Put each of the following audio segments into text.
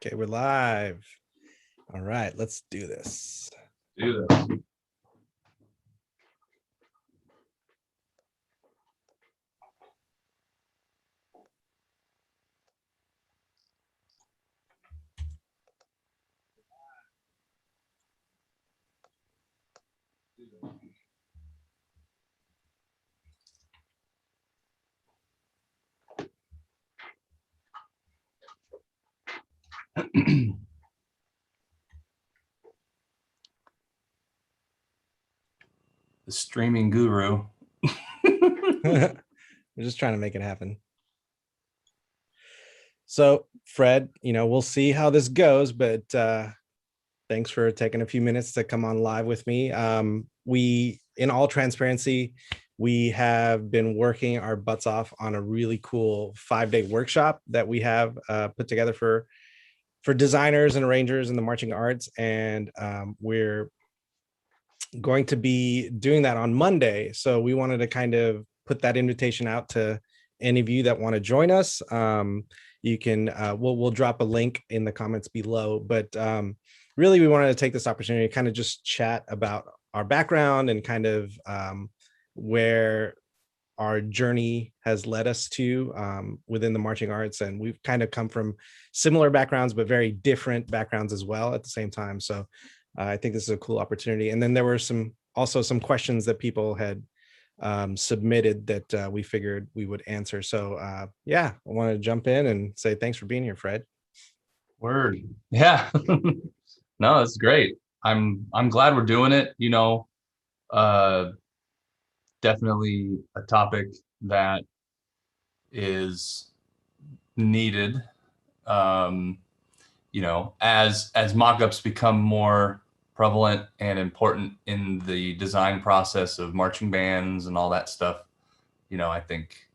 Okay, we're live. All right, let's do this. Do this. The streaming guru. We're just trying to make it happen. So, Fred, we'll see how this goes, but thanks for taking a few minutes to come on live with me. In all transparency, we have been working our butts off on a really cool 5-day workshop that we have put together for designers and arrangers in the marching arts, and we're going to be doing that on Monday. So we wanted to kind of put that invitation out to any of you that want to join us. You can we'll drop a link in the comments below, but really we wanted to take this opportunity to kind of just chat about our background and kind of where our journey has led us to within the marching arts. And we've kind of come from similar backgrounds, but very different backgrounds as well at the same time. So I think this is a cool opportunity. And then there were also some questions that people had submitted that we figured we would answer. So yeah, I want to jump in and say thanks for being here, Fred. Word. Yeah. No, that's great. I'm glad we're doing it. Definitely a topic that is needed. As mockups become more prevalent and important in the design process of marching bands and all that stuff, I think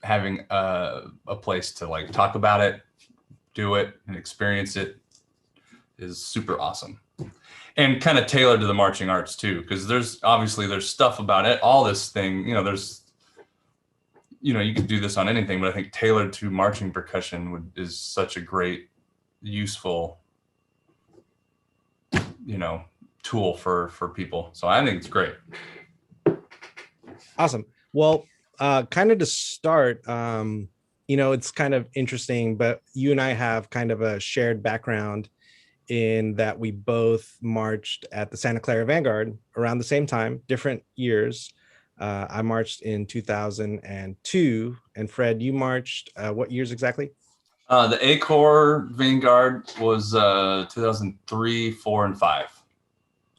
having a place to like talk about it, do it, and experience it is super awesome. And kind of tailored to the marching arts too, because there's stuff about it, all this thing, you could do this on anything, but I think tailored to marching percussion is such a great, useful, tool for people. So I think it's great. Awesome. Well, kind of to start, it's kind of interesting, but you and I have kind of a shared background in that we both marched at the Santa Clara Vanguard around the same time, different years. I marched in 2002, and Fred, you marched what years exactly? The A Corps Vanguard was 2003, 4, and 5.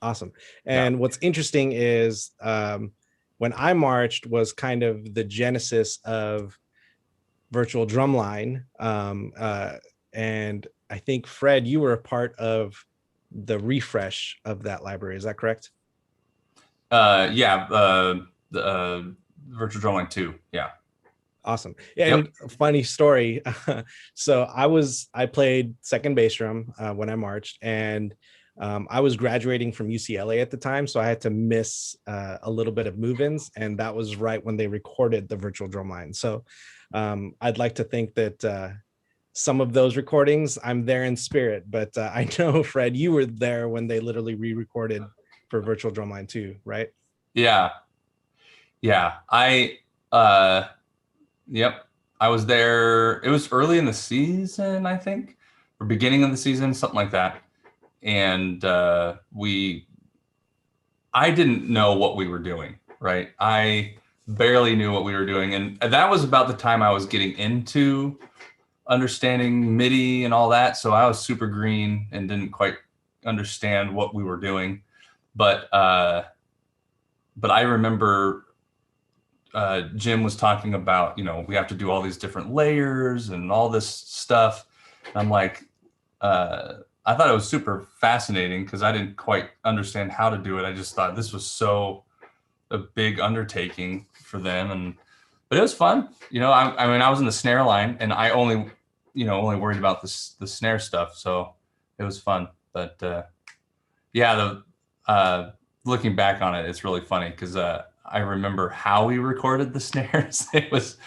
Awesome. And what's interesting is when I marched was kind of the genesis of virtual drumline. And I think, Fred, you were a part of the refresh of that library. Is that correct? The virtual drumline 2. Yeah. Awesome. And funny story. So I played second bass drum when I marched, and I was graduating from UCLA at the time, so I had to miss a little bit of move-ins, and that was right when they recorded the virtual drumline. So I'd like to think that some of those recordings I'm there in spirit, but I know, Fred, you were there when they literally re-recorded for virtual drumline 2, right? Yeah. I was there. It was early in the season, I think, or beginning of the season, something like that. And I didn't know what we were doing, right? I barely knew what we were doing. And that was about the time I was getting into understanding MIDI and all that. So I was super green and didn't quite understand what we were doing. But I remember Jim was talking about, we have to do all these different layers and all this stuff. And I'm like, I thought it was super fascinating because I didn't quite understand how to do it. I just thought this was so a big undertaking for them. But it was fun. I was in the snare line and I only worried about the snare stuff. So it was fun. But looking back on it, it's really funny because I remember how we recorded the snares. It was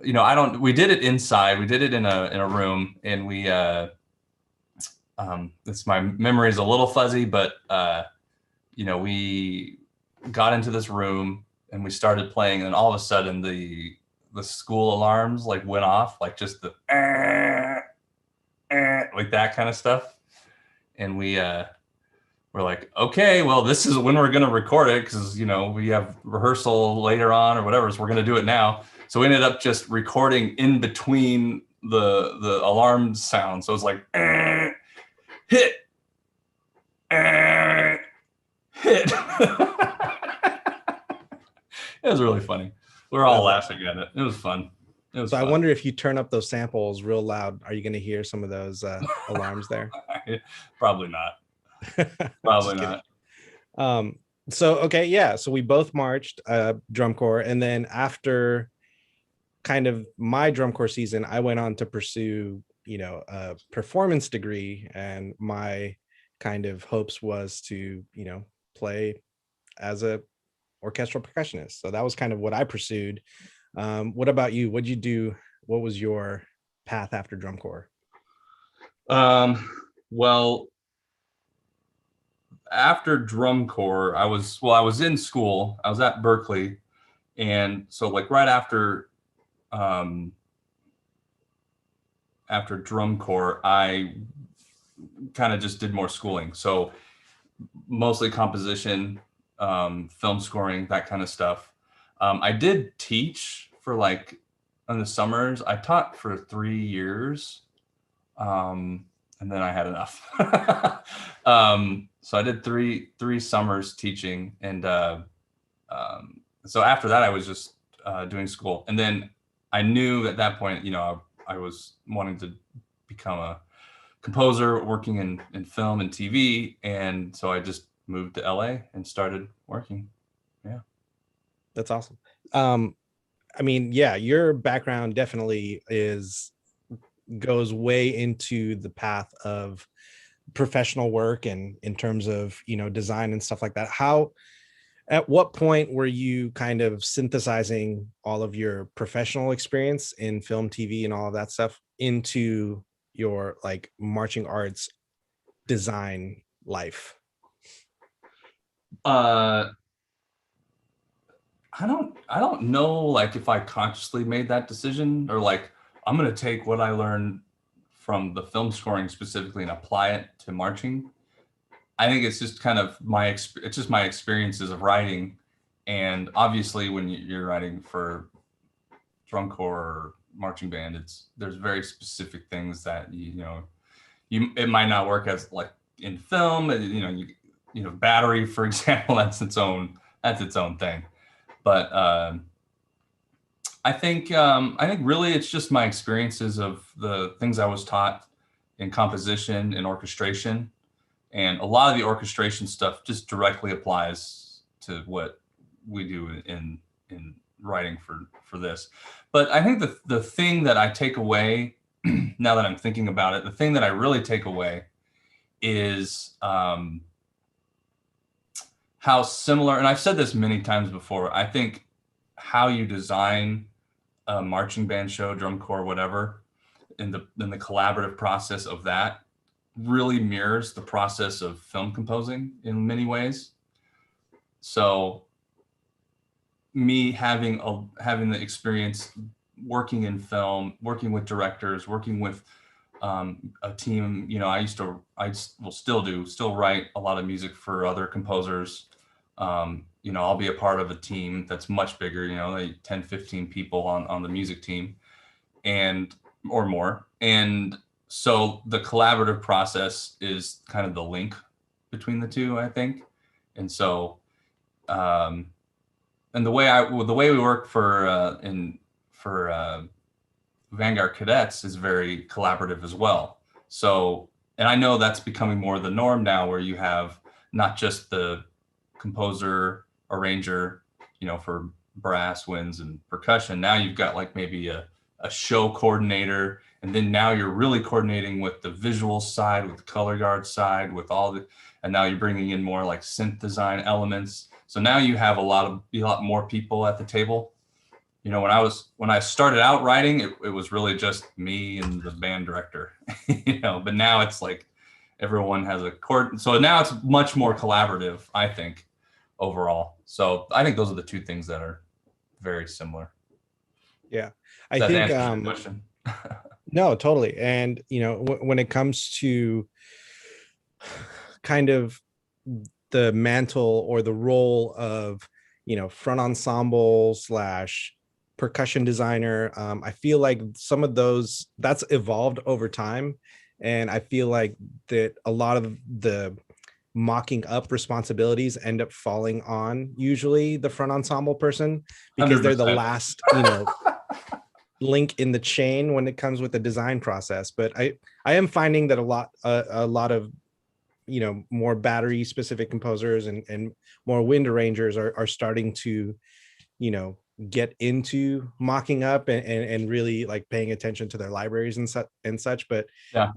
I don't, we did it inside. We did it in a room, and it's, my memory is a little fuzzy, but we got into this room and we started playing, and all of a sudden the school alarms like went off, like just the like that kind of stuff. And we're like, okay, well, this is when we're going to record it, because we have rehearsal later on or whatever, so we're going to do it now. So we ended up just recording in between the alarm sound. So it was like hit, hit. It was really funny. We're all laughing at it. It was fun. It was So I fun. wonder if you turn up those samples real loud, are you going to hear some of those alarms there? Probably not. Probably not. So okay, yeah. So we both marched drum corps, and then after kind of my drum corps season, I went on to pursue, a performance degree, and my kind of hopes was to, play as a orchestral percussionist. So that was kind of what I pursued. What about you? What'd you do? What was your path after drum corps? Well, after drum corps, I was in school. I was at Berkeley, and so like right um, after drum corps, I kind of just did more schooling. So mostly composition, film scoring, that kind of stuff. I did teach for like in the summers. I taught for 3 years, and then I had enough. So I did three summers teaching, and so after that, I was just doing school. And then I knew at that point, I was wanting to become a composer, working in film and TV, and so I just moved to LA and started working. Yeah. That's awesome. I mean, yeah, your background definitely goes way into the path of professional work, and in terms of, design and stuff like that. At what point were you kind of synthesizing all of your professional experience in film, TV, and all of that stuff into your like marching arts design life? Uh, I don't know, like, if I consciously made that decision, or like I'm gonna take what I learned from the film scoring specifically and apply it to marching. I think it's just kind of it's just my experiences of writing, and obviously when you're writing for drum corps or marching band, there's very specific things that it might not work as like in film. Battery, for example, that's its own thing. But I think really it's just my experiences of the things I was taught in composition and orchestration, and a lot of the orchestration stuff just directly applies to what we do in writing for this. But I think the thing that I take away now that I'm thinking about it, the thing that I really take away is how similar, and I've said this many times before, I think how you design a marching band show, drum corps, whatever, in the collaborative process of that really mirrors the process of film composing in many ways. So me having the experience working in film, working with directors, working with a team, I will still write a lot of music for other composers. I'll be a part of a team that's much bigger, like 10, 15 people on the music team, or more. And so the collaborative process is kind of the link between the two, I think. And so, and the way we work for Vanguard Cadets is very collaborative as well. So, and I know that's becoming more the norm now, where you have not just the composer, arranger, for brass, winds, and percussion. Now you've got like maybe a show coordinator, and then now you're really coordinating with the visual side, with the color guard side, and now you're bringing in more like synth design elements. So now you have a lot more people at the table, when I started out writing, it was really just me and the band director, but now it's like everyone has a chord. So now it's much more collaborative, I think, overall. So I think those are the two things that are very similar. Yeah, I That think answers your question. no, totally. And when it comes to kind of the mantle or the role of front ensemble slash percussion designer, I feel like some of those that's evolved over time, and I feel like that a lot of the mocking up responsibilities end up falling on usually the front ensemble person, because they're the 100%. last link in the chain when it comes with the design process. But I am finding that a lot of more battery specific composers and more wind arrangers are starting to get into mocking up and really like paying attention to their libraries and such. But Yeah.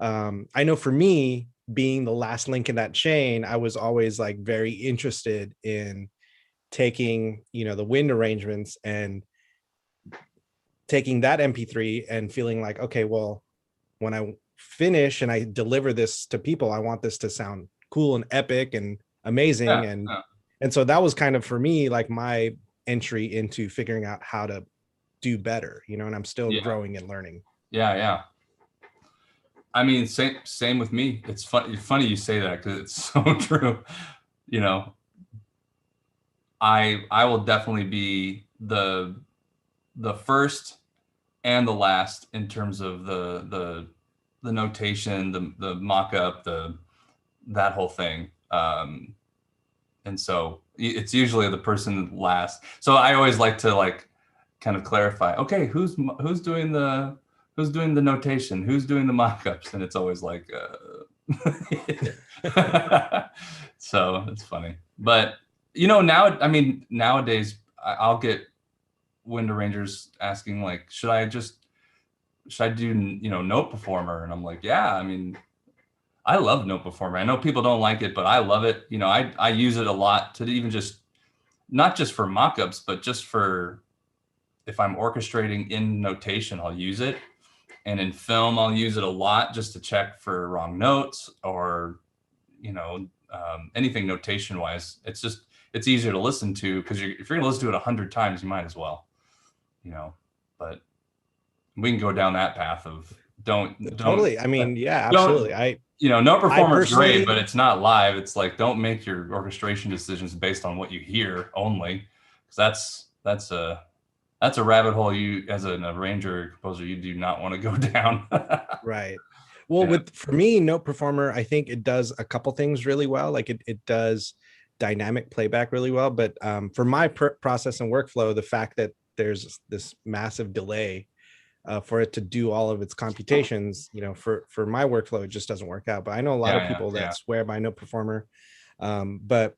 I know for me, being the last link in that chain, I was always like very interested in taking the wind arrangements and taking that MP3 and feeling like, okay, well, when I finish and I deliver this to people, I want this to sound cool and epic and amazing. Yeah. And so that was kind of for me like my entry into figuring out how to do better, and I'm still growing and learning. Yeah. I mean, same with me. It's funny you say that, because it's so true. I will definitely be the first and the last in terms of the notation, the mock-up, that whole thing. And so it's usually the person last. So I always like to like kind of clarify, okay, who's doing the notation, who's doing the mock-ups, and it's always like so it's funny. But now, I mean, nowadays I'll get wind arrangers asking like, should I do note performer? And I'm like, yeah, I mean, I love note performer. I know people don't like it, but I love it. I use it a lot to even just not just for mock-ups, but just for if I'm orchestrating in notation, I'll use it. And in film, I'll use it a lot just to check for wrong notes or anything notation wise. It's easier to listen to, because if you're gonna listen to it 100 times, you might as well. But we can go down that path of don't Totally. I mean, yeah, absolutely. No performer is great, personally, but it's not live. It's like, don't make your orchestration decisions based on what you hear only, because that's a rabbit hole you, as an arranger composer, you do not want to go down. right. Well, for me, note performer, I think it does a couple things really well. Like it does dynamic playback really well. But for my process and workflow, the fact that there's this massive delay for it to do all of its computations, for my workflow, it just doesn't work out. But I know a lot of people that swear by note performer. But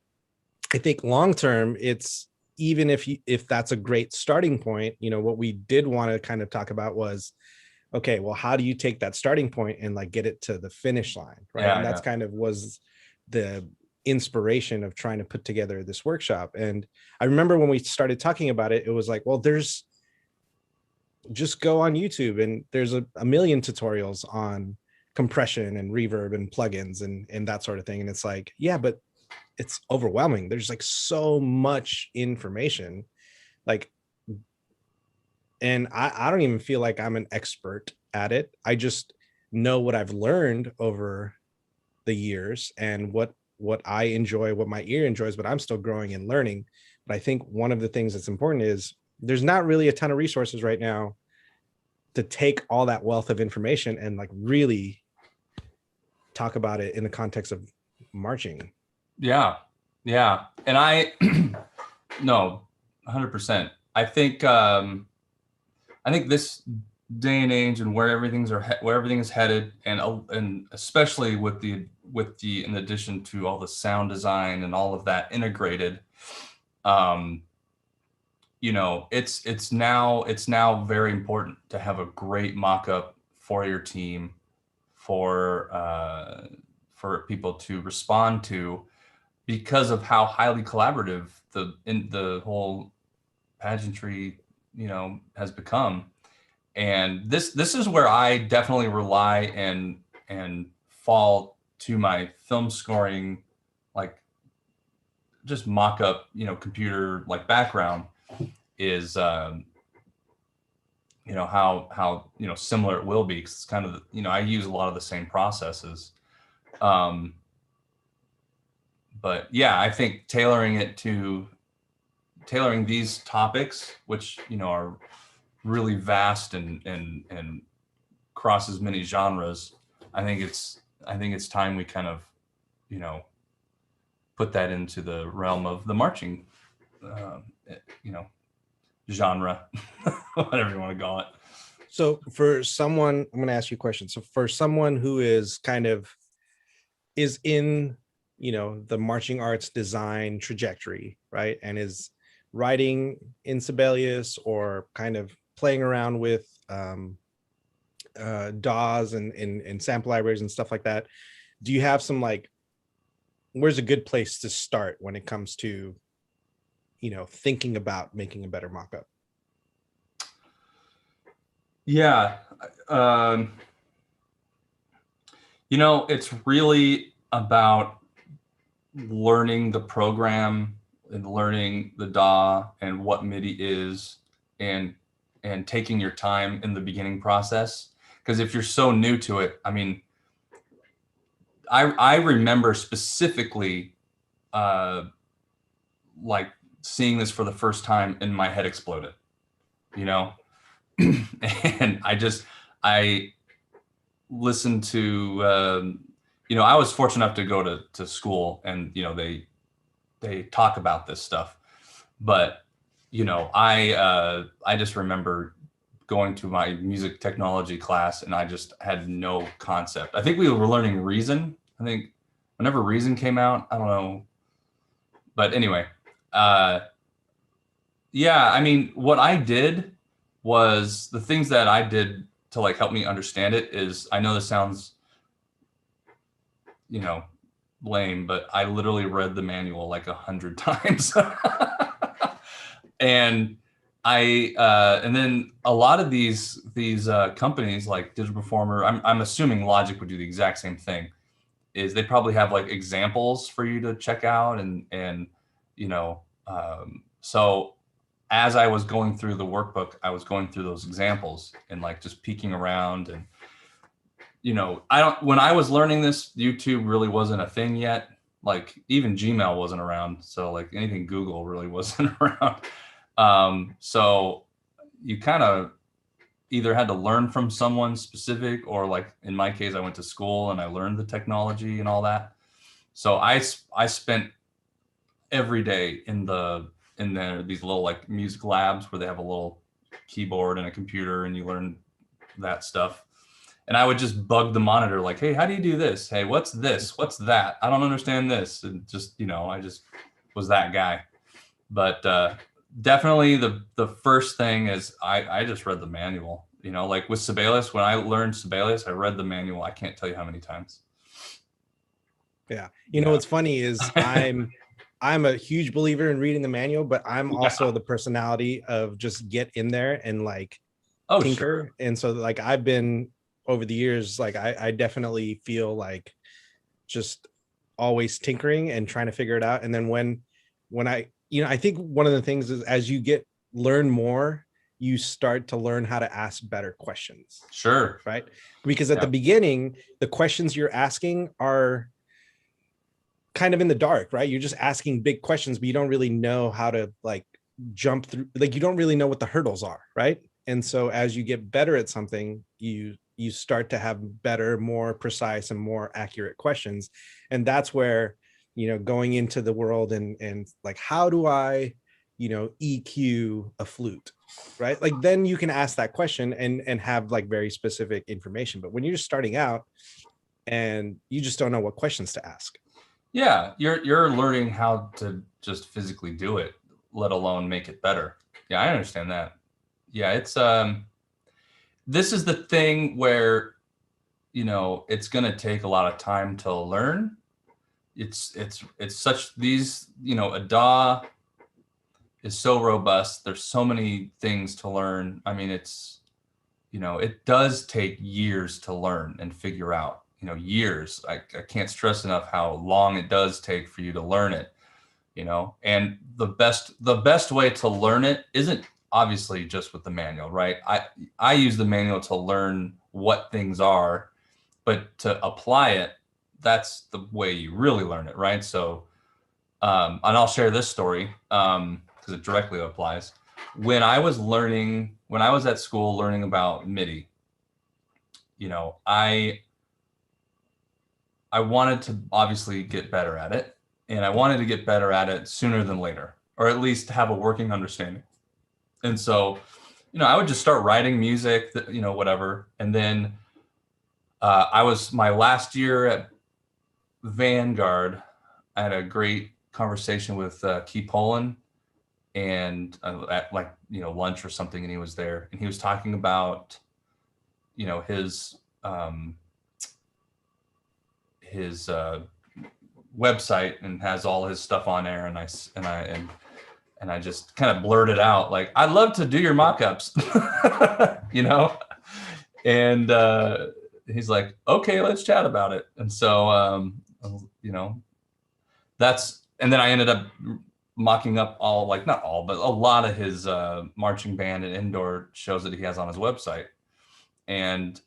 I think long term, it's, even if that's a great starting point, what we did want to kind of talk about was, okay, well, how do you take that starting point and like get it to the finish line, right? And that's kind of was the inspiration of trying to put together this workshop. And I remember when we started talking about it, it was like, well, just go on YouTube and there's a million tutorials on compression and reverb and plugins and that sort of thing. And it's like, yeah, but it's overwhelming. There's like so much information, like, and I don't even feel like I'm an expert at it. I just know what I've learned over the years and what I enjoy, what my ear enjoys, but I'm still growing and learning. But I think one of the things that's important is there's not really a ton of resources right now to take all that wealth of information and like really talk about it in the context of marching. Yeah. And no, 100%. I think this day and age and where everything is headed, and especially with the in addition to all the sound design and all of that integrated, it's now very important to have a great mock-up for your team, for people to respond to, because of how highly collaborative the whole pageantry has become. And this is where I definitely rely and fall to my film scoring, like just mock up, computer like background is, how similar it will be, because it's kind of, I use a lot of the same processes. Um, but yeah, I think tailoring these topics, which are really vast and cross as many genres. I think it's time we kind of, put that into the realm of the marching, uh, genre, whatever you want to call it. So for someone, I'm going to ask you a question. So for someone who is kind of is in, the marching arts design trajectory, right? And is writing in Sibelius or kind of playing around with DAWs and sample libraries and stuff like that. Do you have some like, where's a good place to start when it comes to, thinking about making a better mock-up? Yeah. Um, it's really about learning the program and learning the DAW and what MIDI is, and taking your time in the beginning process. Because if you're so new to it, I mean, I remember specifically, like seeing this for the first time and my head exploded, and I listened to, I was fortunate enough to go to school, and they talk about this stuff, but I just remember going to my music technology class, and I just had no concept. I think we were learning Reason. I think whenever Reason came out, I don't know, but anyway, uh, yeah. I mean, what I did was, the things that I did to like help me understand it is, I know this sounds, you know, lame, but I literally read the manual like 100 times. And and then a lot of these companies like Digital Performer, I'm assuming Logic would do the exact same thing, is they probably have like examples for you to check out, and so as I was going through the workbook, I was going through those examples and like just peeking around. And when I was learning this, YouTube really wasn't a thing yet. Like even Gmail wasn't around, so like anything Google really wasn't around. So you kind of either had to learn from someone specific, or like in my case, I went to school and I learned the technology and all that. So I spent every day in these little like music labs where they have a little keyboard and a computer, and you learn that stuff. And I would just bug the monitor like, hey, how do you do this? Hey, what's this? What's that? I don't understand this. And just, I just was that guy. But definitely the first thing is I just read the manual. Like with Sibelius, when I learned Sibelius, I read the manual. I can't tell you how many times. Yeah. What's funny is I'm a huge believer in reading the manual, but I'm also the personality of just get in there and like tinker. Sure. And so like I've been over the years, like I definitely feel like just always tinkering and trying to figure it out. And then when I think one of the things is, as you learn more, you start to learn how to ask better questions. Sure. Right. Because at the beginning, the questions you're asking are kind of in the dark, right? You're just asking big questions, but you don't really know how to like jump through, like you don't really know what the hurdles are, right? And so as you get better at something, you start to have better, more precise and more accurate questions. And that's where, going into the world and like, how do I, EQ a flute, right? Like then you can ask that question and have like very specific information. But when you're just starting out and you just don't know what questions to ask. Yeah, you're learning how to just physically do it, let alone make it better. Yeah, I understand that. Yeah, it's this is the thing where it's going to take a lot of time to learn. It's such these, a DAW is so robust. There's so many things to learn. I mean, it's, you know, it does take years to learn and figure out, you know, years. I can't stress enough how long it does take for you to learn it, you know. And the best way to learn it isn't obviously just with the manual, right? I use the manual to learn what things are, but to apply it, that's the way you really learn it, right? So and I'll share this story because it directly applies. When I was at school learning about MIDI, you know, I wanted to obviously get better at it, and I wanted to get better at it sooner than later, or at least have a working understanding. And so, you know, I would just start writing music, you know, whatever. And then I was my last year at Vanguard. I had a great conversation with Key Poland, and at, like, you know, lunch or something, and he was there, and he was talking about, you know, his website, and has all his stuff on there, and I just kind of blurted out, like, I'd love to do your mock-ups, you know, and he's like, okay, let's chat about it. And so you know, and then I ended up mocking up all, like, not all, but a lot of his marching band and indoor shows that he has on his website. And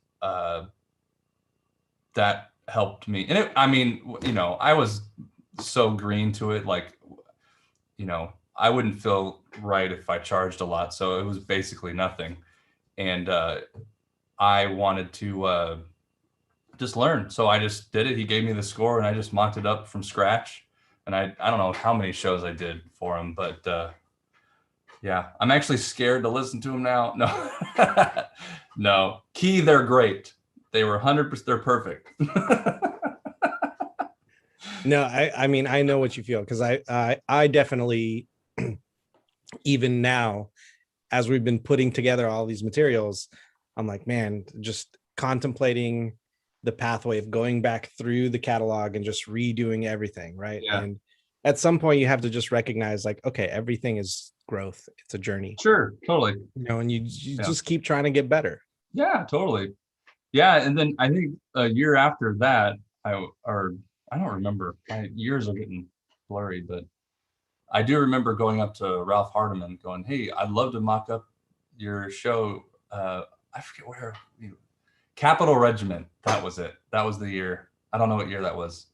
that helped me. And I mean, you know, I was so green to it. Like, you know, I wouldn't feel right if I charged a lot. So it was basically nothing. And I wanted to just learn. So I just did it. He gave me the score, and I just mocked it up from scratch. And I don't know how many shows I did for him, but yeah, I'm actually scared to listen to him now. No, no. Key, they're great. They were 100%. They're perfect. No, I mean, I know what you feel, because I definitely, even now, as we've been putting together all these materials, I'm like, man, just contemplating the pathway of going back through the catalog and just redoing everything, right? Yeah. And at some point you have to just recognize, like, okay, everything is growth. It's a journey. Sure, totally. You know, and you just keep trying to get better. Yeah, totally. Yeah, and then I think a year after that, I don't remember. My years are getting blurry, but I do remember going up to Ralph Hardiman, going, "Hey, I'd love to mock up your show." I forget where. Capital Regiment. That was it. That was the year. I don't know what year that was,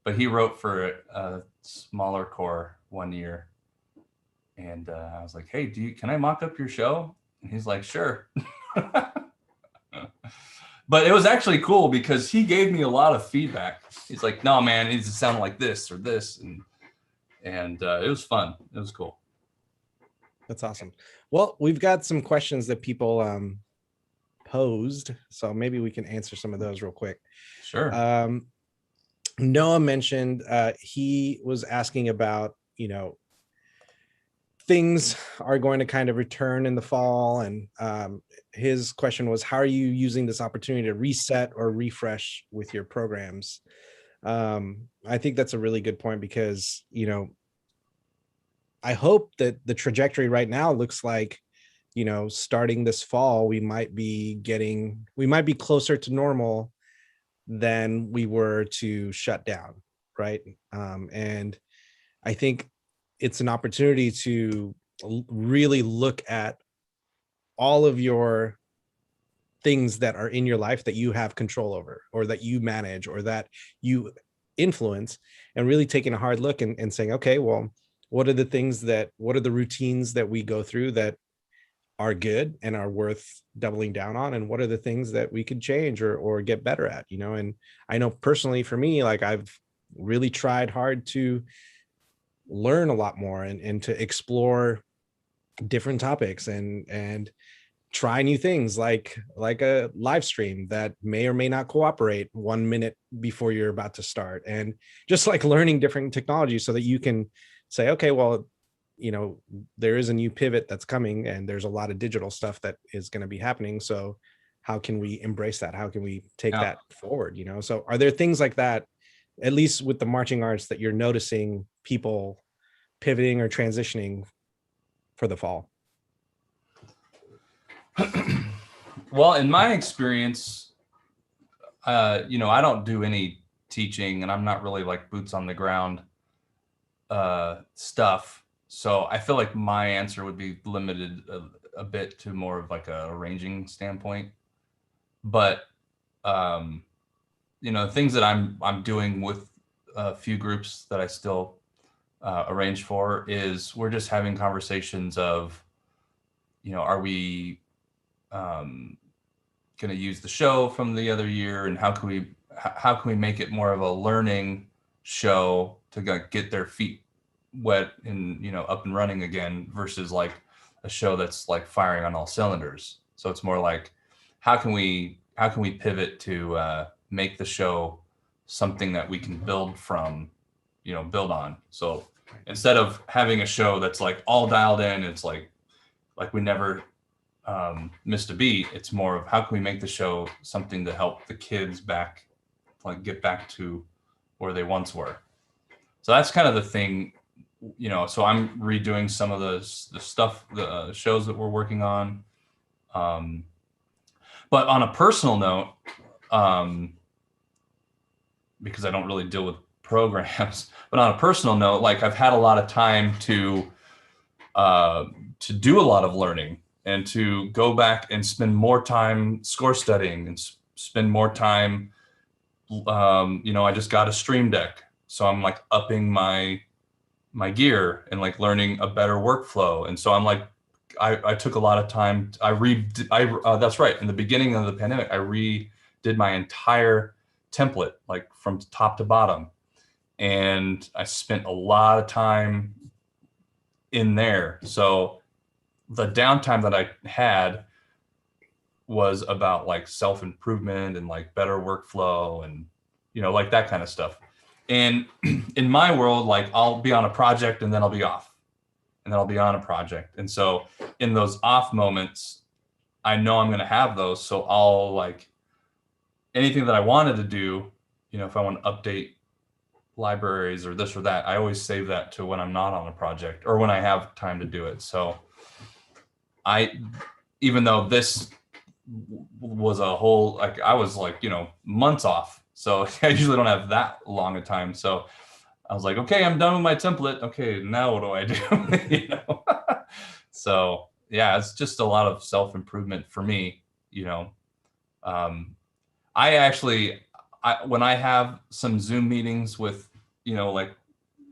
but he wrote for a smaller corps one year, and I was like, "Hey, can I mock up your show?" And he's like, "Sure." But it was actually cool because he gave me a lot of feedback. He's like, "No, man, it needs to sound like this or this," and it was fun. It was cool. That's awesome. Well, we've got some questions that people posed, so maybe we can answer some of those real quick. Sure. Noah mentioned he was asking about, you know, things are going to kind of return in the fall, and his question was, how are you using this opportunity to reset or refresh with your programs? I think that's a really good point, because, you know, I hope that the trajectory right now looks like, you know, starting this fall, we might be closer to normal than we were to shut down, right? And I think it's an opportunity to really look at all of your things that are in your life that you have control over, or that you manage, or that you influence, and really taking a hard look and saying, okay, well, what are the routines that we go through that are good and are worth doubling down on, and what are the things that we could change or get better at, you know? And I know personally for me, like, I've really tried hard to learn a lot more and to explore different topics and try new things, like a live stream that may or may not cooperate 1 minute before you're about to start, and just like learning different technologies so that you can say, okay, well, you know, there is a new pivot that's coming, and there's a lot of digital stuff that is going to be happening. So how can we embrace that? How can we take that forward? You know, so are there things like that, at least with the marching arts, that you're noticing people pivoting or transitioning for the fall? Well, in my experience, you know, I don't do any teaching, and I'm not really like boots on the ground stuff. So I feel like my answer would be limited a bit to more of like a arranging standpoint. But you know, things that I'm doing with a few groups that I still arrange for is we're just having conversations of, you know, are we going to use the show from the other year, and how can we make it more of a learning show to get their feet wet and, you know, up and running again, versus like a show that's like firing on all cylinders. So it's more like, how can we pivot to make the show something that we can build from, you know, build on. So instead of having a show that's like all dialed in, it's like we never missed a beat. It's more of, how can we make the show something to help the kids back, like get back to where they once were. So that's kind of the thing, you know. So I'm redoing some of the stuff, the shows that we're working on. But on a personal note, because I don't really deal with programs, but on a personal note, like I've had a lot of time to do a lot of learning, and to go back and spend more time score studying, and spend more time, you know, I just got a Stream Deck, so I'm like upping my gear and like learning a better workflow. And so I'm like, I took a lot of time. That's right. In the beginning of the pandemic, I redid my entire template, like from top to bottom. And I spent a lot of time in there. So the downtime that I had was about like self-improvement and like better workflow and, you know, like that kind of stuff. And in my world, like I'll be on a project and then I'll be off, and then I'll be on a project. And so in those off moments, I know I'm going to have those. So I'll like, anything that I wanted to do, you know, if I want to update libraries or this or that, I always save that to when I'm not on a project or when I have time to do it. So even though this was a whole, like I was like, you know, months off. So I usually don't have that long a time. So I was like, okay, I'm done with my template. Okay, now what do I do? You know? So yeah, it's just a lot of self-improvement for me, you know. I actually, when I have some Zoom meetings with, you know, like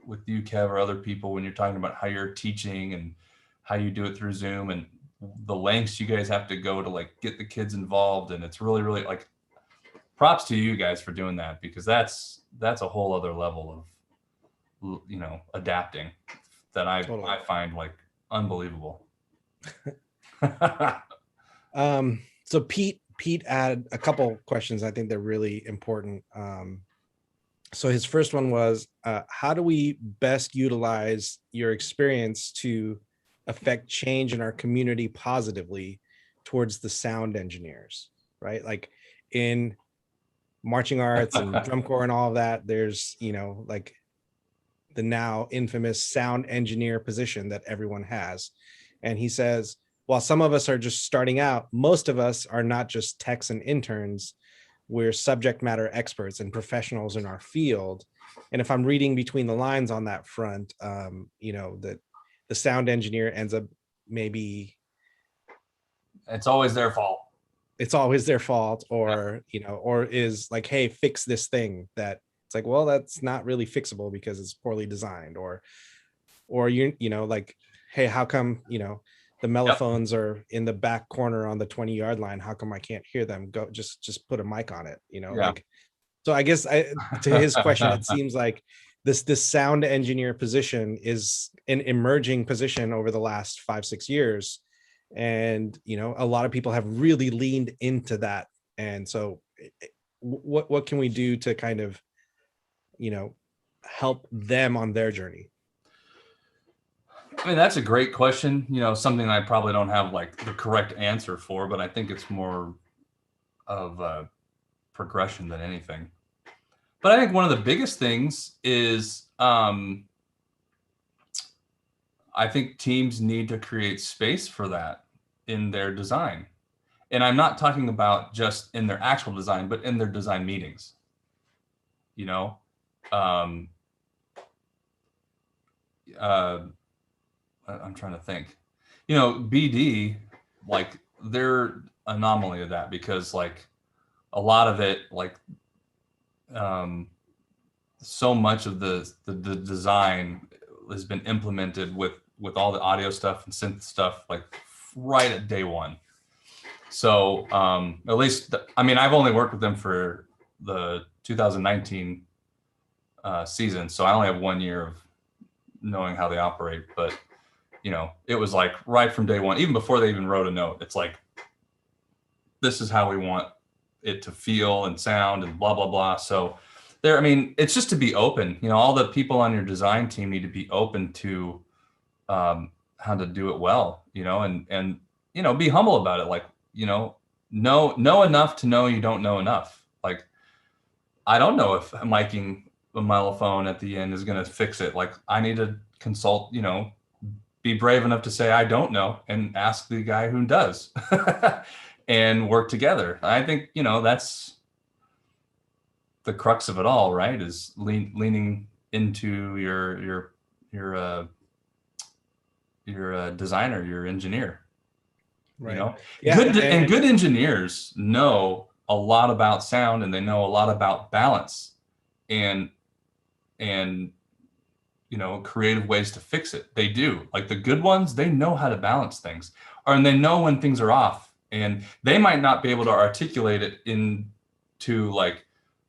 with you, Kev, or other people, when you're talking about how you're teaching and how you do it through Zoom and the lengths you guys have to go to like get the kids involved, and it's really, really like, props to you guys for doing that, because that's a whole other level of, you know, adapting that I find like unbelievable. So Pete added a couple questions. I think they're really important. So his first one was, how do we best utilize your experience to affect change in our community positively towards the sound engineers, right? Like in marching arts and drum corps and all of that, there's, you know, like the now infamous sound engineer position that everyone has. And he says, while some of us are just starting out, most of us are not just techs and interns. We're subject matter experts and professionals in our field. And if I'm reading between the lines on that front, you know, that the sound engineer ends up maybe, it's always their fault. It's always their fault, or, you know, or is like, hey, fix this thing. That it's like, well, that's not really fixable because it's poorly designed, or you know, like, hey, how come, you know, the mellophones are in the back corner on the 20-yard line? How come I can't hear them? Go, just put a mic on it, you know? Like, so I guess to his question, it seems like this sound engineer position is an emerging position over the last 5-6 years. And, you know, a lot of people have really leaned into that. And so what can we do to kind of, you know, help them on their journey? I mean, that's a great question. You know, something I probably don't have like the correct answer for, but I think it's more of a progression than anything. But I think one of the biggest things is, I I think teams need to create space for that in their design. And I'm not talking about just in their actual design, but in their design meetings. You know, um, uh, I'm trying to think. You know, BD, like they're anomaly of that, because like a lot of it, like um, so much of the design has been implemented with all the audio stuff and synth stuff like right at day one. So at least, I mean, I've only worked with them for the 2019 season, so I only have 1 year of knowing how they operate. But you know, it was like right from day one, even before they even wrote a note. It's like, this is how we want it to feel and sound and blah blah blah. So there, I mean, it's just to be open. You know, all the people on your design team need to be open to how to do it well. You know, and you know, be humble about it. Like, you know enough to know you don't know enough. Like, I don't know if miking a mellophone at the end is going to fix it. Like, I need to consult, you know, be brave enough to say I don't know and ask the guy who does and work together. I think, you know, that's the crux of it all, right? Is leaning into your designer, your engineer. Right. You know, Yeah. good engineers know a lot about sound, and they know a lot about balance and you know, creative ways to fix it. They do. Like the good ones, they know how to balance things, and they know when things are off, and they might not be able to articulate it into like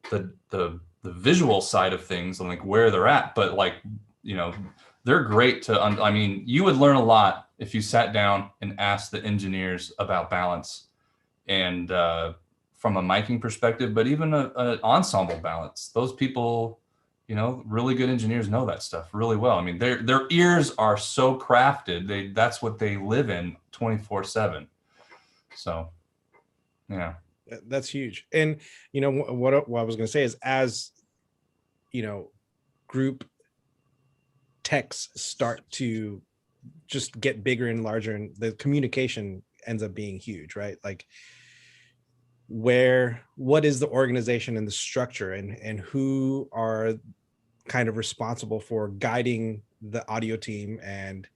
the visual side of things and like where they're at, but like, you know, they're great to I mean, you would learn a lot if you sat down and asked the engineers about balance, and from a miking perspective, but even an ensemble balance. Those people, you know, really good engineers know that stuff really well. I mean, their ears are so crafted. That's what they live in 24/7. So, yeah. That's huge. And you know what I was going to say is, as you know, group techs start to just get bigger and larger, and the communication ends up being huge, right? Like, what is the organization and the structure, and who are kind of responsible for guiding the audio team and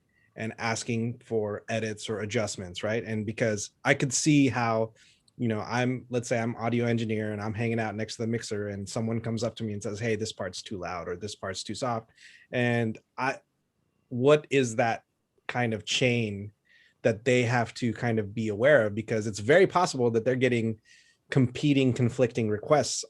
asking for edits or adjustments, right? And because I could see how, you know, let's say I'm audio engineer and I'm hanging out next to the mixer, and someone comes up to me and says, hey, this part's too loud or this part's too soft. And what is that kind of chain that they have to kind of be aware of? Because it's very possible that they're getting conflicting requests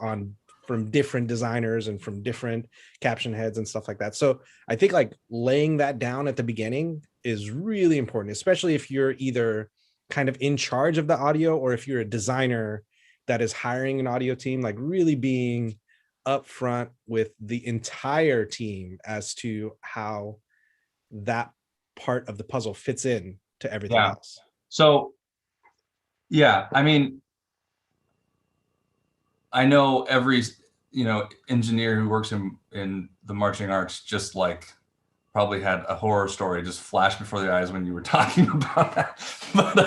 from different designers and from different caption heads and stuff like that. So I think like laying that down at the beginning is really important, especially if you're either kind of in charge of the audio or if you're a designer that is hiring an audio team, like really being upfront with the entire team as to how that part of the puzzle fits in to everything else. So, yeah, I mean, I know every, you know, engineer who works in the marching arts just like probably had a horror story just flash before their eyes when you were talking about that. But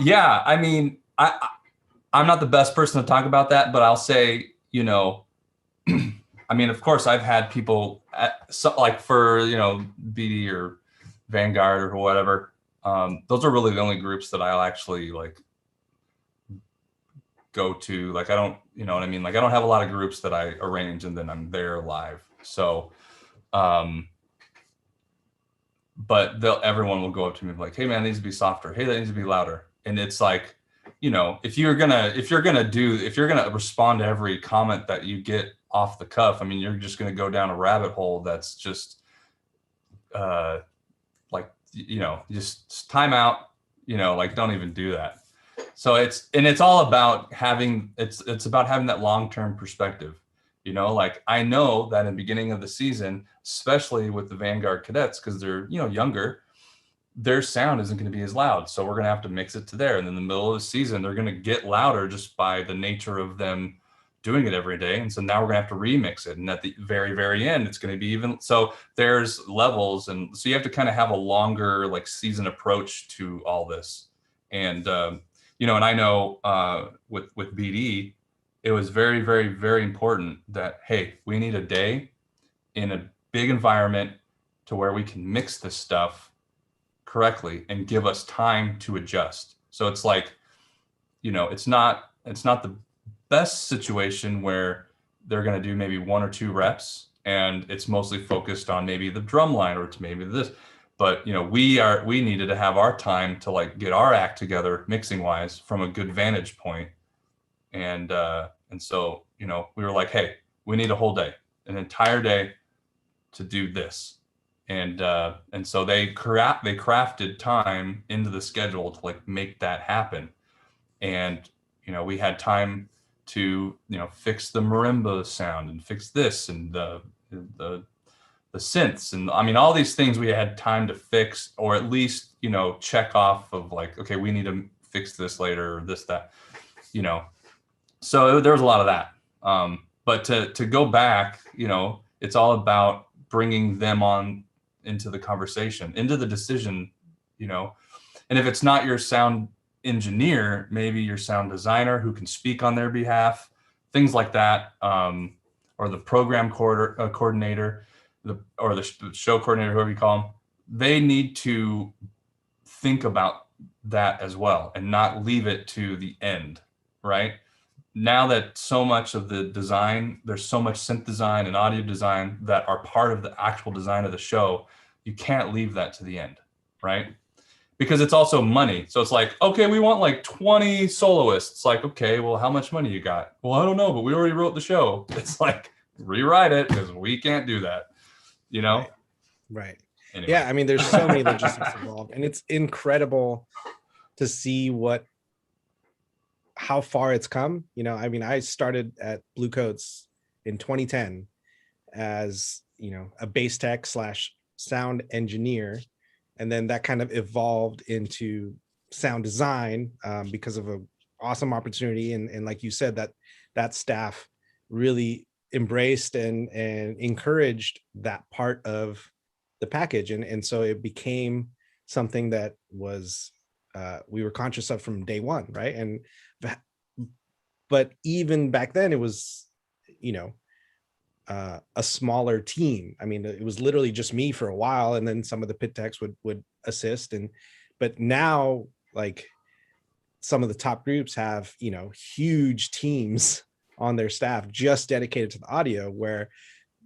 yeah, I mean, I'm not the best person to talk about that, but I'll say, you know, I mean, of course, I've had people like for, you know, BD or Vanguard or whatever. Those are really the only groups that I'll actually like go to. Like, I don't, you know what I mean? Like, I don't have a lot of groups that I arrange and then I'm there live. So, but everyone will go up to me like, hey man, that needs to be softer. Hey, that needs to be louder. And it's like, you know, if you're gonna respond to every comment that you get off the cuff, I mean, you're just gonna go down a rabbit hole that's just like, you know, just time out, you know, like don't even do that. So it's all about having that long-term perspective. You know, like I know that in the beginning of the season, especially with the Vanguard cadets, because they're, you know, younger, their sound isn't going to be as loud. So we're going to have to mix it to there. And in the middle of the season, they're going to get louder just by the nature of them doing it every day. And so now we're gonna have to remix it. And at the very, very end, it's gonna be even. So there's levels. And so you have to kind of have a longer like season approach to all this. And, and I know with BD, it was very, very, very important that, hey, we need a day in a big environment to where we can mix this stuff correctly and give us time to adjust. So it's like, it's not the best situation where they're going to do maybe 1 or 2 reps and it's mostly focused on maybe the drum line or it's maybe this. But we needed to have our time to like get our act together mixing wise from a good vantage point. And so we were like, hey, we need a whole day, an entire day to do this. And so they crafted time into the schedule to like make that happen. And we had time to fix the marimba sound and fix this and the synths, and I mean all these things we had time to fix, or at least check off of like, okay, we need to fix this later, or this, that, so there was a lot of that. But to go back, it's all about bringing them on into the conversation, into the decision, and if it's not your sound engineer, maybe your sound designer who can speak on their behalf, things like that, or the program coordinator, or the show coordinator, whoever you call them. They need to think about that as well and not leave it to the end, right? Now that so much of the design, there's so much synth design and audio design that are part of the actual design of the show, you can't leave that to the end, right? Because it's also money. So it's like, okay, we want like 20 soloists. Like, okay, well, how much money you got? Well, I don't know, but we already wrote the show. It's like, rewrite it because we can't do that, Right. Anyway. Yeah, I mean, there's so many logistics involved, and it's incredible to see how far it's come. I mean, I started at Blue Coats in 2010 as a bass tech / sound engineer, and then that kind of evolved into sound design because of an awesome opportunity, and like you said, that staff really embraced and encouraged that part of the package, and so it became something that was we were conscious of from day one, right? And but even back then it was a smaller team. I mean, it was literally just me for a while, and then some of the pit techs would assist, but now like some of the top groups have huge teams on their staff just dedicated to the audio, where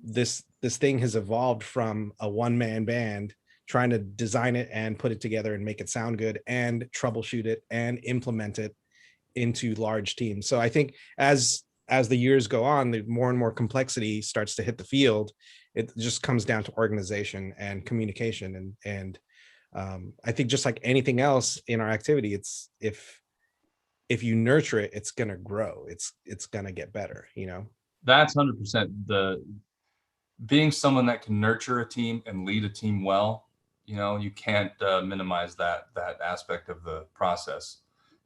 this thing has evolved from a one-man band trying to design it and put it together and make it sound good and troubleshoot it and implement it into large teams. So I think as the years go on, the more and more complexity starts to hit the field. It just comes down to organization and communication, and I think just like anything else in our activity, it's if you nurture it, it's gonna grow. It's gonna get better. That's 100% being someone that can nurture a team and lead a team well. You can't minimize that aspect of the process.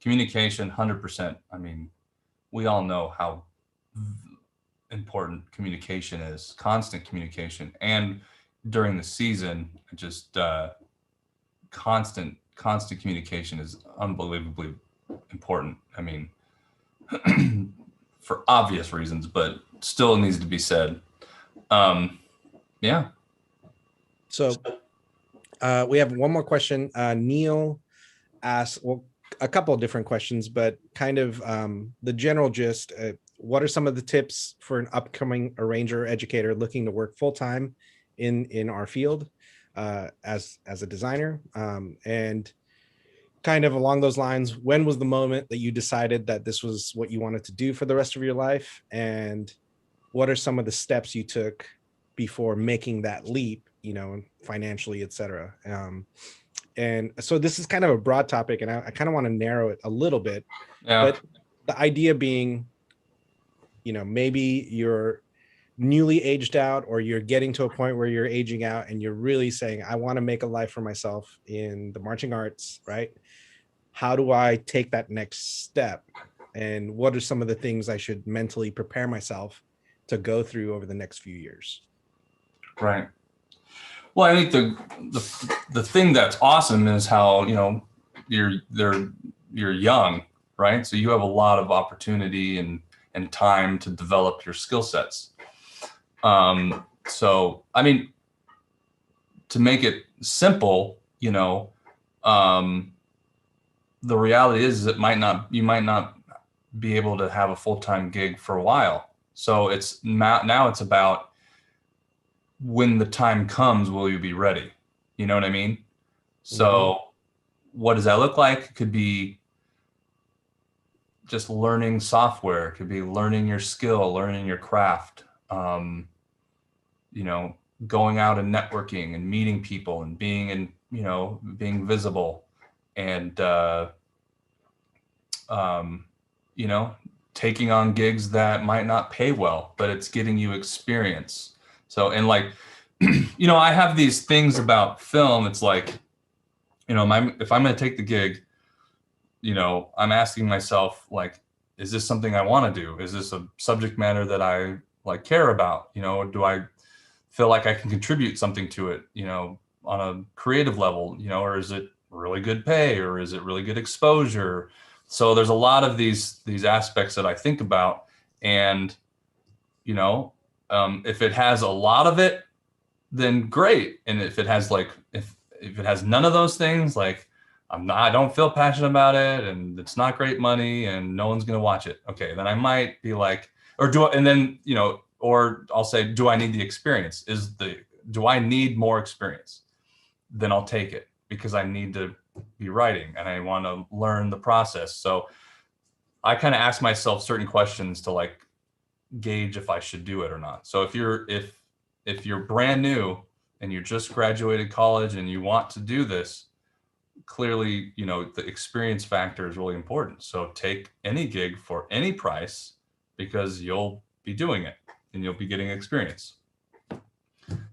Communication, 100%. I mean, we all know how important communication is, constant communication, and during the season, just constant communication is unbelievably important. I mean, for obvious reasons, but still needs to be said. Yeah. So we have one more question. Neil asked, well, a couple of different questions, but kind of the general gist. What are some of the tips for an upcoming arranger educator looking to work full-time in our field as a designer? And kind of along those lines, when was the moment that you decided that this was what you wanted to do for the rest of your life? And what are some of the steps you took before making that leap, financially, et cetera? And so this is kind of a broad topic, and I kind of want to narrow it a little bit. Yeah. But the idea being, maybe you're newly aged out, or you're getting to a point where you're aging out and you're really saying, I want to make a life for myself in the marching arts, right? How do I take that next step? and what are some of the things I should mentally prepare myself to go through over the next few years? Right. Well, I think the thing that's awesome is how, you know, you're young, right? So you have a lot of opportunity and time to develop your skill sets. So I mean, to make it simple, you know, the reality is you might not be able to have a full-time gig for a while. So it's now it's about, when the time comes, will you be ready? You know what I mean? So what does that look like? It could be just learning software. It could be learning your skill, learning your craft. You know, going out and networking and meeting people and being visible, and you know, taking on gigs that might not pay well, but it's getting you experience. So, and like, you know, I have these things about film. It's like, you know, if I'm going to take the gig, you know, I'm asking myself, like, is this something I want to do? Is this a subject matter that I like care about? You know, do I feel like I can contribute something to it, you know, on a creative level, you know, or is it really good pay, or is it really good exposure? So there's a lot of these aspects that I think about, and, you know, if it has a lot of it, then great. And if it has like, if it has none of those things, like, I don't feel passionate about it, and it's not great money, and no one's going to watch it. Okay. Then I might be like, and then, you know, or I'll say, do I need the experience? Do I need more experience? Then I'll take it, because I need to be writing and I want to learn the process. So I kind of ask myself certain questions to like gauge if I should do it or not. So if you're brand new and you just graduated college and you want to do this, clearly, you know, the experience factor is really important. So take any gig for any price, because you'll be doing it and you'll be getting experience.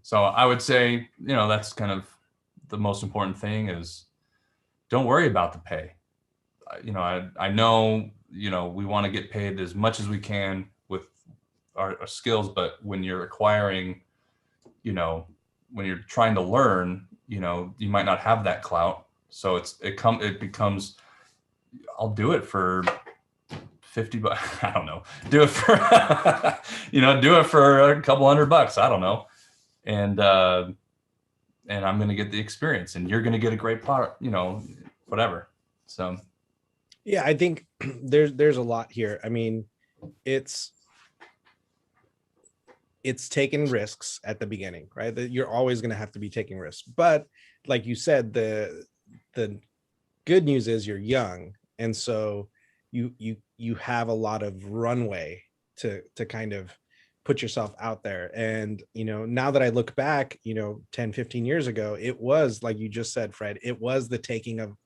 So I would say, you know, that's kind of the most important thing, is don't worry about the pay. You know, I know, you know, we want to get paid as much as we can with our skills, but when you're acquiring, you know, when you're trying to learn, you know, you might not have that clout. So it becomes, I'll do it for $50. I don't know. Do it for, you know, do it for a couple $100. I don't know. And I'm going to get the experience, and you're going to get a great product, you know, whatever. So. Yeah, I think there's a lot here. I mean, it's taking risks at the beginning, right? That you're always going to have to be taking risks. But like you said, the good news is you're young, and so you have a lot of runway to kind of put yourself out there. And, you know, now that I look back, you know, 10, 15 years ago, it was like you just said, Fred, it was the taking of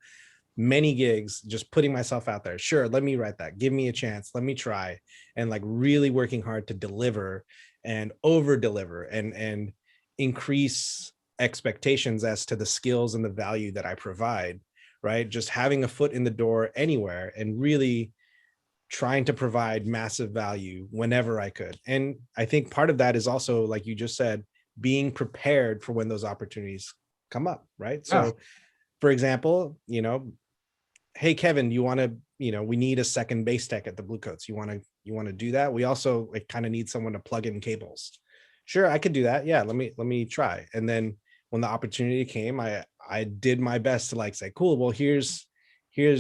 many gigs, just putting myself out there. Sure, let me write that. Give me a chance. Let me try. And like really working hard to deliver and over deliver and increase expectations as to the skills and the value that I provide, right? Just having a foot in the door anywhere and really trying to provide massive value whenever I could. And I think part of that is also, like you just said, being prepared for when those opportunities come up, right? Yeah. So for example, you know, hey Kevin, you want to, you know, we need a second bass tech at the Bluecoats. You want to do that? We also like kind of need someone to plug in cables. Sure, I could do that. Yeah, let me try. And then when the opportunity came, I did my best to like say, cool, well, here's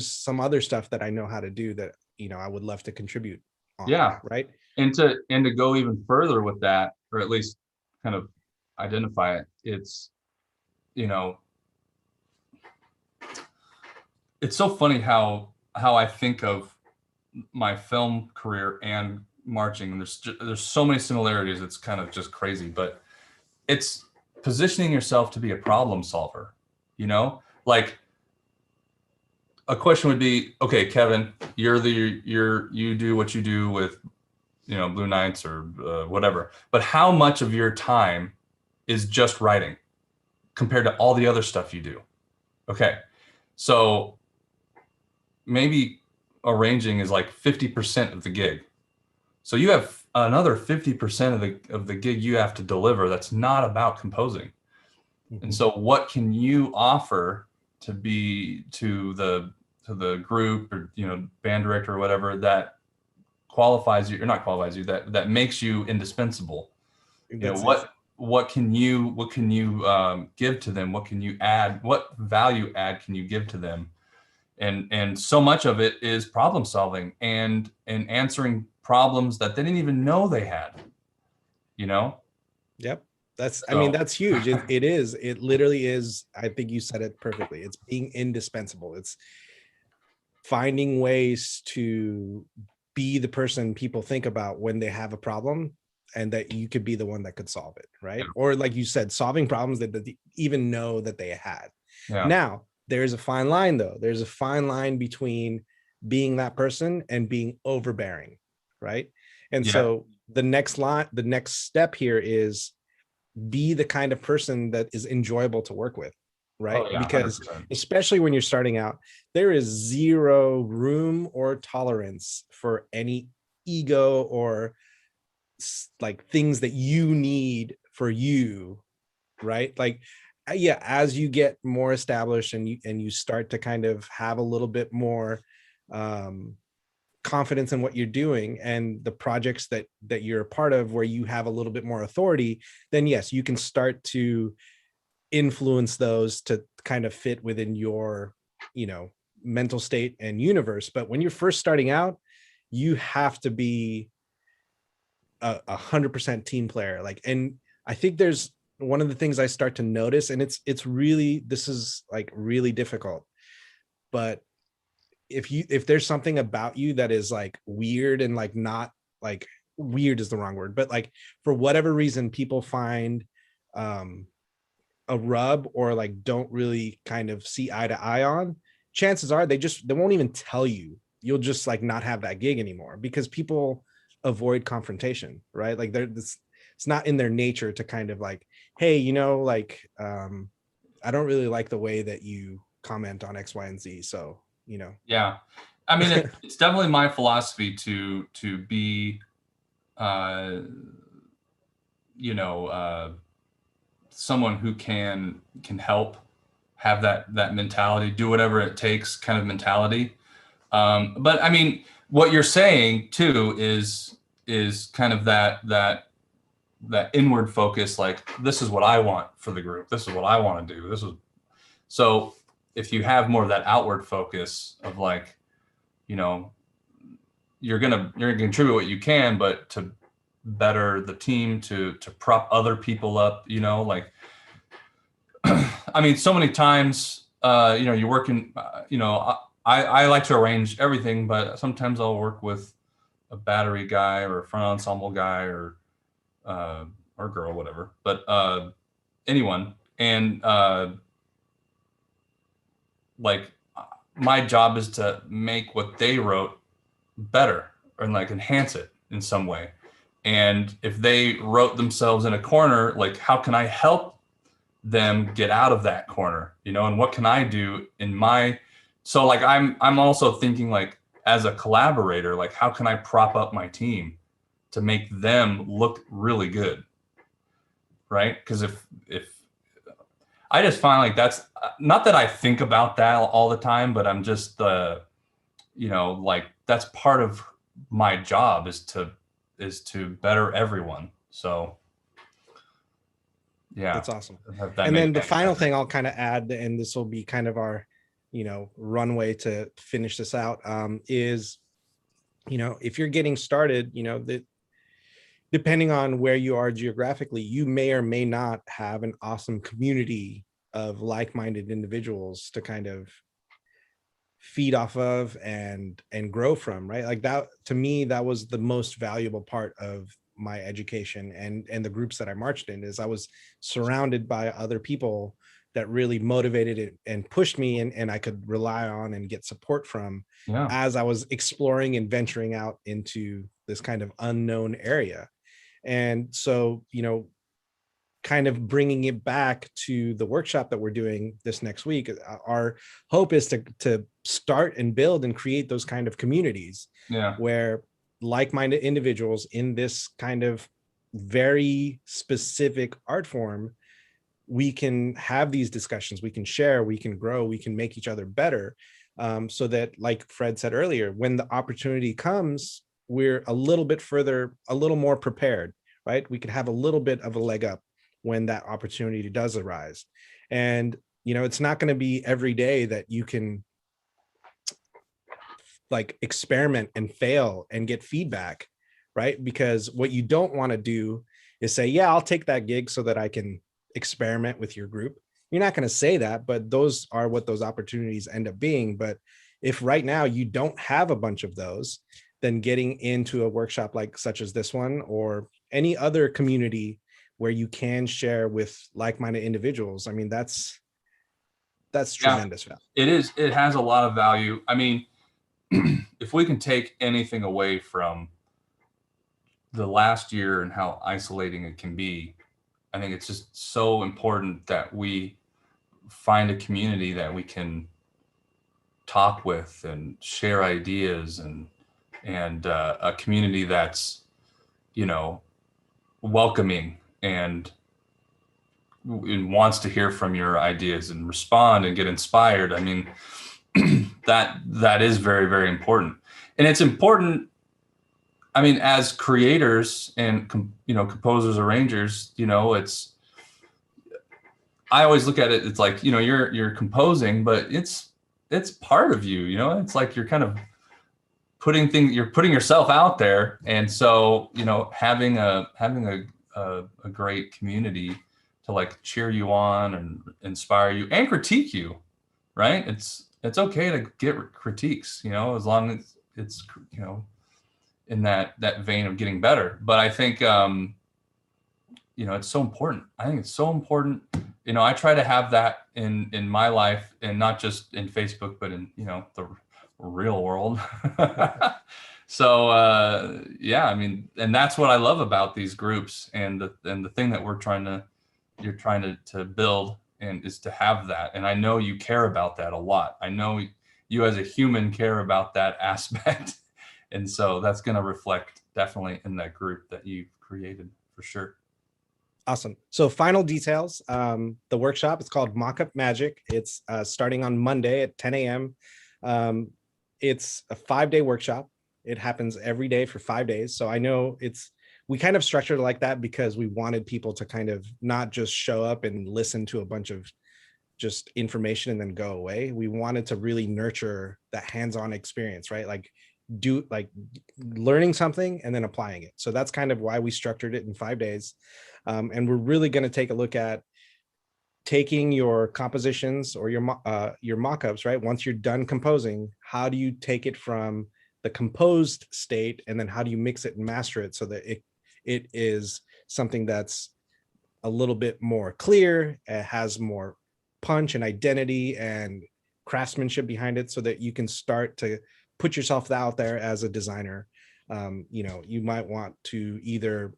some other stuff that I know how to do that, you know, I would love to contribute on, Yeah. right? And to go even further with that, or at least kind of identify it, it's, you know, it's so funny how I think of my film career and marching, and there's so many similarities. It's kind of just crazy, but it's positioning yourself to be a problem solver. You know, like a question would be, okay, Kevin, you do what you do with, you know, Blue Knights or whatever, but how much of your time is just writing compared to all the other stuff you do? Okay, so maybe arranging is like 50% of the gig. So you have another 50% of the gig you have to deliver that's not about composing. And so what can you offer to be to the group, or band director or whatever, that qualifies you, or not qualifies you, that makes you indispensable? That's it. What can you give to them? What can you add? What value add can you give to them? And so much of it is problem solving and answering problems that they didn't even know they had. Yep. I mean, So that's huge. It is. It literally is. I think you said it perfectly. It's being indispensable. It's finding ways to be the person people think about when they have a problem, and that you could be the one that could solve it, right? Or like you said, solving problems that they even know that they had. yeah, Now, there's a fine line though. There's a fine line between being that person and being overbearing, right? And yeah, so the next step here is be the kind of person that is enjoyable to work with, right? oh yeah, Because 100%. especially when you're starting out, there is zero room or tolerance for any ego or like things that you need for you, right? Like yeah, as you get more established and you start to kind of have a little bit more um confidence in what you're doing and the projects that you're a part of, where you have a little bit more authority, then yes, you can start to influence those to kind of fit within your mental state and universe. But when you're first starting out, you have to be a 100% team player. Like, and I think there's one of the things I start to notice, and it's really, this is like really difficult, but if there's something about you that is like weird, and like not like, weird is the wrong word, but like for whatever reason people find um a rub, or like don't really kind of see eye to eye on, chances are they won't even tell you. You'll just like not have that gig anymore, because people avoid confrontation, right? Like it's not in their nature to kind of like, hey, like I don't really like the way that you comment on X, Y, and Z, so Yeah, I mean, it's definitely my philosophy to be, uh, someone who can help, have that mentality, do whatever it takes kind of mentality. But I mean, what you're saying too is kind of that inward focus, like, this is what I want for the group. This is what I want to do. So if you have more of that outward focus of like, you know, you're gonna contribute what you can, but to better the team, to prop other people up, like, I mean, so many times, you're working, I like to arrange everything, but sometimes I'll work with a battery guy or a front ensemble guy, or girl, whatever, but anyone. And like, my job is to make what they wrote better, or like enhance it in some way. And if they wrote themselves in a corner, like, how can I help them get out of that corner, and what can I do in my, so like, I'm also thinking, like, as a collaborator, like, how can I prop up my team to make them look really good, right? Because if I just find like, that's not that I think about that all the time, but I'm just like, that's part of my job, is to better everyone. So yeah, that's awesome. if that And makes then the any final sense. thing I'll kind of add, and this will be kind of our runway to finish this out, is if you're getting started, that depending on where you are geographically, you may or may not have an awesome community of like-minded individuals to kind of feed off of and grow from, right? Like that, to me, that was the most valuable part of my education and the groups that I marched in, is I was surrounded by other people that really motivated it and pushed me, and I could rely on and get support from Yeah. as I was exploring and venturing out into this kind of unknown area. And so, kind of bringing it back to the workshop that we're doing this next week, our hope is to start and build and create those kind of communities Yeah. where like-minded individuals in this kind of very specific art form, we can have these discussions, we can share, we can grow, we can make each other better, so that, like Fred said earlier, when the opportunity comes, we're a little bit further, a little more prepared, right? We could have a little bit of a leg up when that opportunity does arise. And it's not going to be every day that you can like experiment and fail and get feedback, right? Because what you don't want to do is say, yeah, I'll take that gig so that I can experiment with your group. You're not going to say that, but those are what those opportunities end up being. But if right now you don't have a bunch of those, then getting into a workshop like such as this one, or any other community where you can share with like-minded individuals, I mean, that's tremendous value. It is. It has a lot of value. I mean, if we can take anything away from the last year and how isolating it can be, I think it's just so important that we find a community that we can talk with and share ideas, and a community that's, welcoming and wants to hear from your ideas and respond and get inspired. I mean, that is very, very important. And it's important, I mean, as creators and composers, arrangers, it's, I always look at it, it's like, you're composing, but it's part of you, it's like you're kind of you're putting yourself out there. And so, having a great community to like cheer you on and inspire you and critique you, right? It's okay to get critiques, as long as it's, in that vein of getting better. But I think, it's so important. I think it's so important. I try to have that in my life, and not just in Facebook, but in, the real world. So, yeah, I mean, and that's what I love about these groups, and the thing that you're trying to build, and is to have that. And I know you care about that a lot. I know you as a human care about that aspect. And so that's going to reflect definitely in that group that you've created, for sure. Awesome. So final details, the workshop, it's called Mockup Magic. It's starting on Monday at 10 a.m. It's a 5-day workshop. It happens every day for 5 days. So I know we kind of structured it like that because we wanted people to kind of not just show up and listen to a bunch of just information and then go away. We wanted to really nurture the hands-on experience, right? Like learning something and then applying it. So that's kind of why we structured it in 5 days. And we're really going to take a look at taking your compositions or your mock-ups, right? Once you're done composing, how do you take it from the composed state, and then how do you mix it and master it so that it is something that's a little bit more clear, it has more punch and identity and craftsmanship behind it, so that you can start to put yourself out there as a designer. You might want to either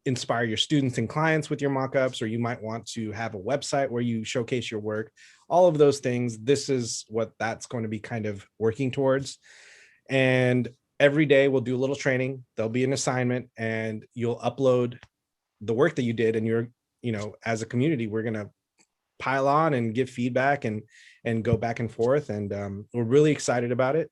inspire your students and clients with your mock-ups, or you might want to have a website where you showcase your work. All of those things, this is what that's going to be kind of working towards. And every day we'll do a little training. There'll be an assignment, and you'll upload the work that you did. And you're, as a community, we're going to pile on and give feedback and go back and forth. And we're really excited about it.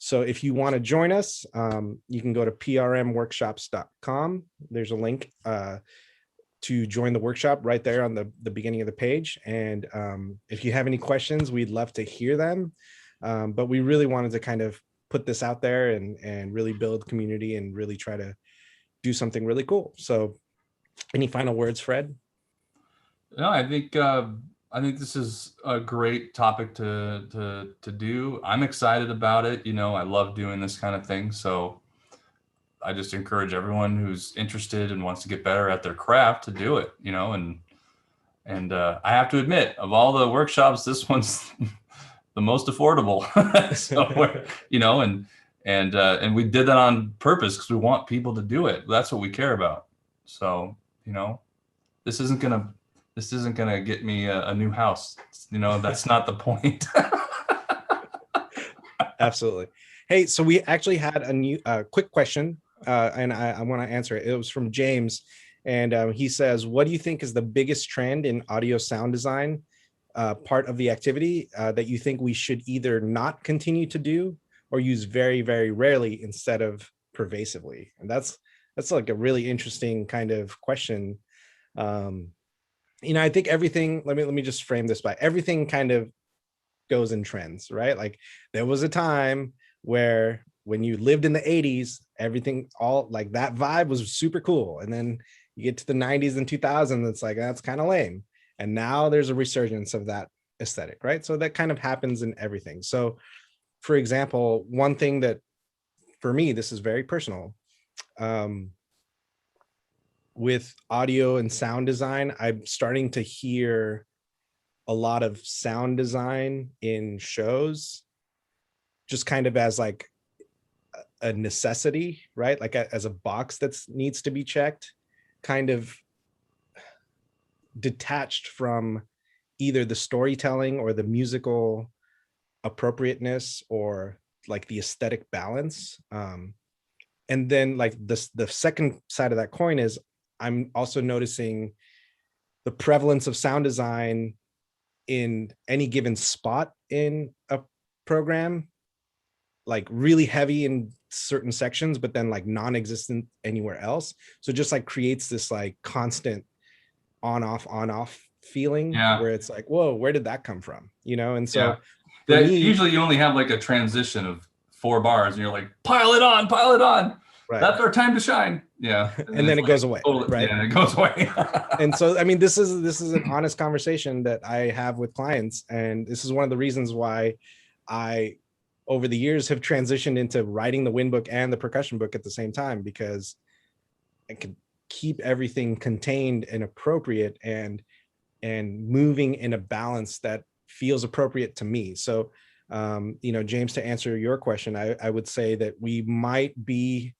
So if you want to join us, you can go to prmworkshops.com. There's a link to join the workshop right there on the beginning of the page. And if you have any questions, we'd love to hear them. But we really wanted to kind of put this out there and really build community and really try to do something really cool. So any final words, Fred? No, I think this is a great topic to do. I'm excited about it. I love doing this kind of thing. So I just encourage everyone who's interested and wants to get better at their craft to do it, and I have to admit, of all the workshops, this one's the most affordable. So and we did that on purpose because we want people to do it. That's what we care about. So, this isn't gonna get me a new house. That's not the point. Absolutely. Hey, so we actually had a new quick question, and I want to answer it. It was from James, and he says, "What do you think is the biggest trend in audio sound design, part of the activity that you think we should either not continue to do or use very, very rarely instead of pervasively?" And that's like a really interesting kind of question. Um, I think everything. Let me just frame this by everything kind of goes in trends, right? Like there was a time where when you lived in the 80s, everything all like that vibe was super cool. And then you get to the 90s and 2000s, it's like that's kind of lame. And now there's a resurgence of that aesthetic, right? So that kind of happens in everything. So for example, one thing that for me, this is very personal. Um, with audio and sound design, I'm starting to hear a lot of sound design in shows just kind of as like a necessity, right? Like as a box that needs to be checked, kind of detached from either the storytelling or the musical appropriateness or like the aesthetic balance. And then like the second side of that coin is I'm also noticing the prevalence of sound design in any given spot in a program, like really heavy in certain sections, but then like non-existent anywhere else. So it just like creates this like constant on off feeling Yeah. where it's like, whoa, where did that come from? And Yeah. so for me, Usually you only have like a transition of 4 bars and you're like, pile it on, pile it on. right. That's our time to shine. Yeah. And then it goes away. Totally, right. Yeah, it goes away. And so, I mean, this is an honest conversation that I have with clients. And this is one of the reasons why I, over the years, have transitioned into writing the wind book and the percussion book at the same time, because I can keep everything contained and appropriate and moving in a balance that feels appropriate to me. So, James, to answer your question, I would say that we might be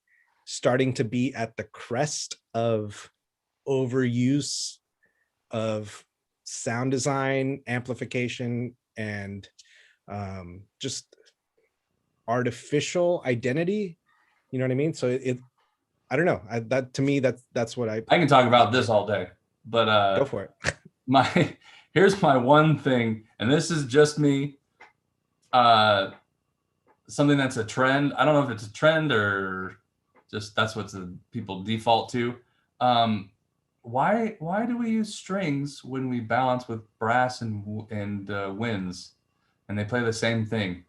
starting to be at the crest of overuse of sound design, amplification, and just artificial identity. You know what I mean? So I don't know. That to me, that's what I can talk about this all day, but go for it. Here's my one thing, and this is just me. Something that's a trend. I don't know if it's a trend or just that's what the people default to. Why do we use strings when we balance with brass and winds, and they play the same thing?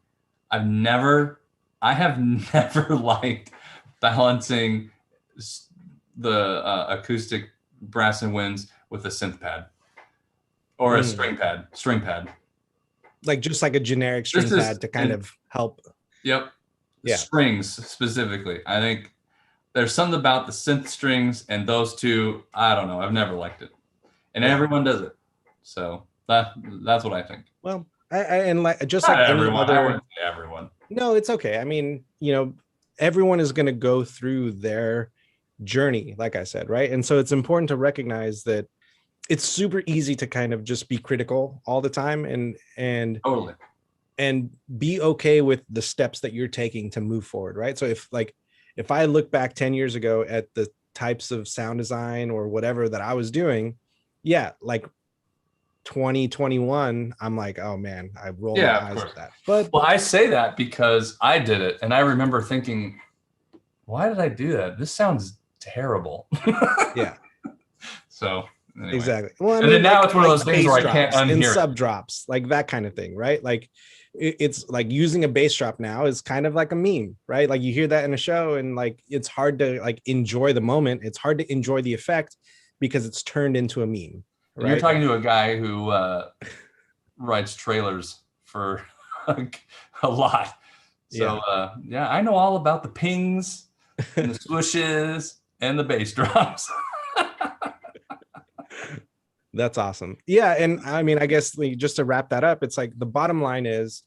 I have never liked balancing the acoustic brass and winds with a synth pad or a string pad. Like just like a generic string pad to kind of help. Yep. Yeah. Strings specifically. I think there's something about the synth strings and those two. I don't know. I've never liked it, and everyone does it. So that's what I think. Well, and like just Not like everyone. any other. I wouldn't say everyone. No, it's okay. I mean, everyone is going to go through their journey, like I said, right? And so it's important to recognize that it's super easy to kind of just be critical all the time and Totally. And be okay with the steps that you're taking to move forward, right? So if I look back 10 years ago at the types of sound design or whatever that I was doing, yeah, like 2021, I'm like, oh man, I roll my eyes at that. But I say that because I did it, and I remember thinking, why did I do that? This sounds terrible. Yeah. So anyway. Exactly. Well, and then now it's one of those things where I can't unhear and sub drops, like that kind of thing, right? Like it's like using a bass drop now is kind of like a meme, right? Like you hear that in a show and like it's hard to like enjoy the moment. It's hard to enjoy the effect because it's turned into a meme. Right? You're talking to a guy who writes trailers for a lot. So yeah, I know all about the pings and the swooshes and the bass drops. That's awesome. Yeah. And I mean, I guess just to wrap that up, it's like the bottom line is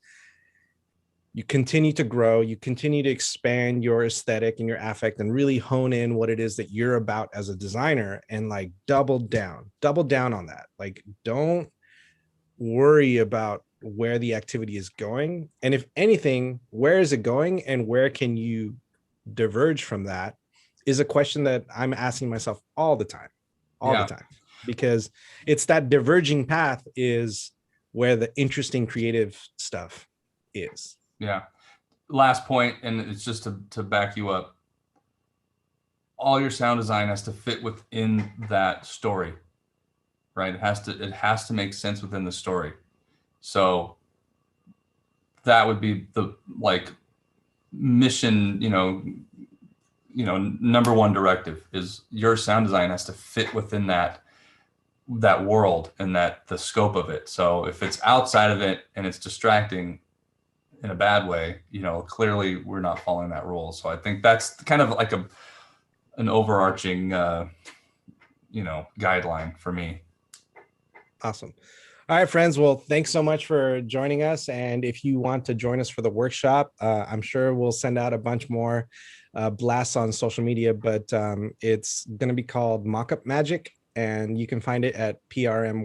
you continue to grow, you continue to expand your aesthetic and your affect and really hone in what it is that you're about as a designer and like double down on that. Like, don't worry about where the activity is going, and if anything, where is it going and where can you diverge from that, is a question that I'm asking myself all the time, Yeah. because it's that diverging path is where the interesting creative stuff is. Yeah. Last point, and it's just to back you up. All your sound design has to fit within that story, right? It has to make sense within the story. So that would be the like mission, number one directive is your sound design has to fit within that world and that the scope of it. So if it's outside of it and it's distracting in a bad way, clearly we're not following that rule. So I think that's kind of like an overarching guideline for me. Awesome. All right, friends. Well, thanks so much for joining us. And if you want to join us for the workshop, I'm sure we'll send out a bunch more blasts on social media, but it's going to be called Mockup Magic, and you can find it at PRM